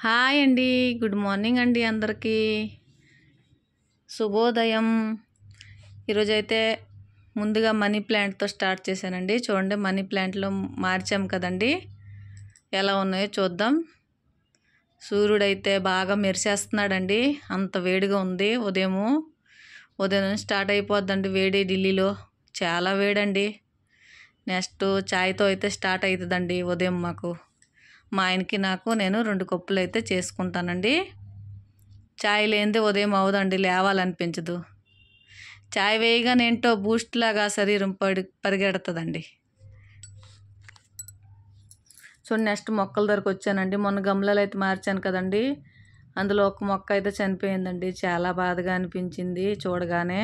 Hi అండి. Good morning అండి అందరికీ. శుభోదయం. ఈరోజైతే ముందుగా మనీ ప్లాంట్తో స్టార్ట్ చేశానండి. చూడండి, మనీ ప్లాంట్లో మార్చాం కదండి, ఎలా ఉన్నాయో చూద్దాం. సూర్యుడైతే బాగా మెరిసేస్తున్నాడండి, అంత వేడిగా ఉంది. ఉదయం స్టార్ట్ అయిపోద్దండి వేడి. ఢిల్లీలో చాలా వేడండి. నెక్స్ట్ చాయ్తో అయితే స్టార్ట్ అవుతుందండి ఉదయం మాకు. మా ఆయనకి నేను 2 కప్పులు అయితే చేసుకుంటానండి. చాయ్ లేనిదే ఉదయం అవదండి, లేవాలనిపించదు. చాయ్ వేయగానే ఏంటో బూస్ట్ లాగా శరీరం పరిగెడుతుందండి. సో నెక్స్ట్ మొక్కల దగ్గరకు వచ్చానండి. మొన్న గమలాలు అయితే మార్చాను కదండి, అందులో ఒక మొక్క అయితే చనిపోయిందండి. చాలా బాధగా అనిపించింది చూడగానే.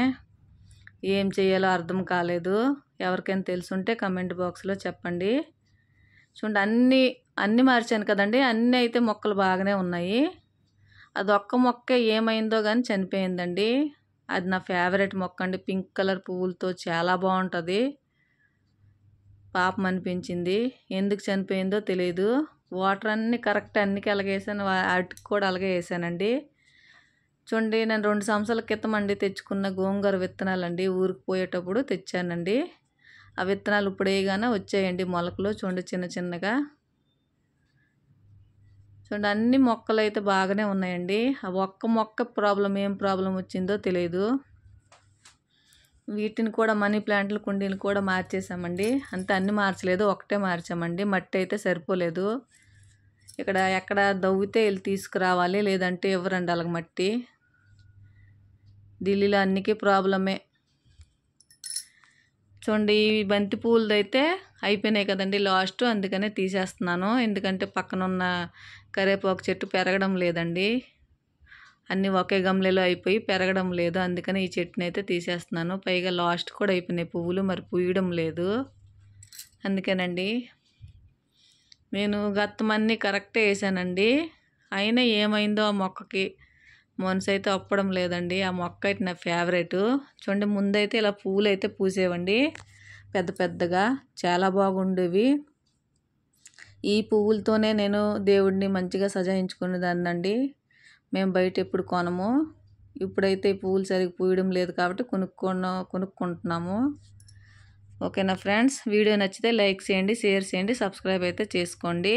ఏం చేయాలో అర్థం కాలేదు. ఎవరికైనా తెలుసుంటే కమెంట్ బాక్స్లో చెప్పండి. చూడండి, అన్నీ మార్చాను కదండి, అన్నీ అయితే మొక్కలు బాగానే ఉన్నాయి. అది ఒక్క మొక్క ఏమైందో కానీ చనిపోయిందండి. అది నా ఫేవరెట్ మొక్క అండి. పింక్ కలర్ పువ్వులతో చాలా బాగుంటుంది. పాపం అనిపించింది. ఎందుకు చనిపోయిందో తెలియదు. వాటర్ అన్నీ కరెక్ట్ అన్నికి అలాగే వేసాను, వాటికి కూడా అలాగే వేసానండి. చూడండి, నేను 2 సంవత్సరాల క్రితం అండి తెచ్చుకున్న గోంగూర విత్తనాలండి. ఊరికి పోయేటప్పుడు తెచ్చానండి. ఆ విత్తనాలు ఇప్పుడు వేయగానే వచ్చాయండి మొలకలు. చూడండి, చిన్న చిన్నగా. చూడండి, అన్ని మొక్కలు అయితే బాగానే ఉన్నాయండి. ఆ ఒక్క మొక్క ఏం ప్రాబ్లం వచ్చిందో తెలియదు. వీటిని కూడా మనీ ప్లాంట్లు కుండీలు కూడా మార్చేసామండి. అంతే, అన్ని మార్చలేదు, ఒకటే మార్చామండి. మట్టి అయితే సరిపోలేదు. ఎక్కడ దవ్వితే వెళ్ళి తీసుకురావాలి, లేదంటే ఇవ్వరండి అలాగ మట్టి. ఢిల్లీలో అన్నికి ప్రాబ్లమే. చూడండి, బంతి పువ్వులది అయితే అయిపోయినాయి కదండి లాస్ట్, అందుకనే తీసేస్తున్నాను. ఎందుకంటే పక్కన ఉన్న కరివేపాకు చెట్టు పెరగడం లేదండి. అన్నీ ఒకే గమలేలో అయిపోయి పెరగడం లేదు. అందుకని ఈ చెట్టుని అయితే తీసేస్తున్నాను. పైగా లాస్ట్ కూడా అయిపోయినాయి పువ్వులు, మరి పూయడం లేదు. అందుకేనండి. నేను గత్తమన్నీ కరెక్టే వేసానండి, అయినా ఏమైందో ఆ మొక్కకి మనసు అయితే ఒప్పడం లేదండి. ఆ మొక్క అయితే నా ఫేవరెట్. చూడండి, ముందైతే ఇలా పువ్వులు అయితే పూసేవండి పెద్ద పెద్దగా, చాలా బాగుండేవి. ఈ పువ్వులతోనే నేను దేవుడిని మంచిగా సజాయించుకునేదాన్నండి. మేము బయట ఎప్పుడు కొనము. ఇప్పుడైతే ఈ పువ్వులు సరిగ్గా పూయడం లేదు కాబట్టి కొనుక్కుంటున్నాము. ఓకేనా ఫ్రెండ్స్, వీడియో నచ్చితే లైక్ చేయండి, షేర్ చేయండి, సబ్స్క్రైబ్ అయితే చేసుకోండి.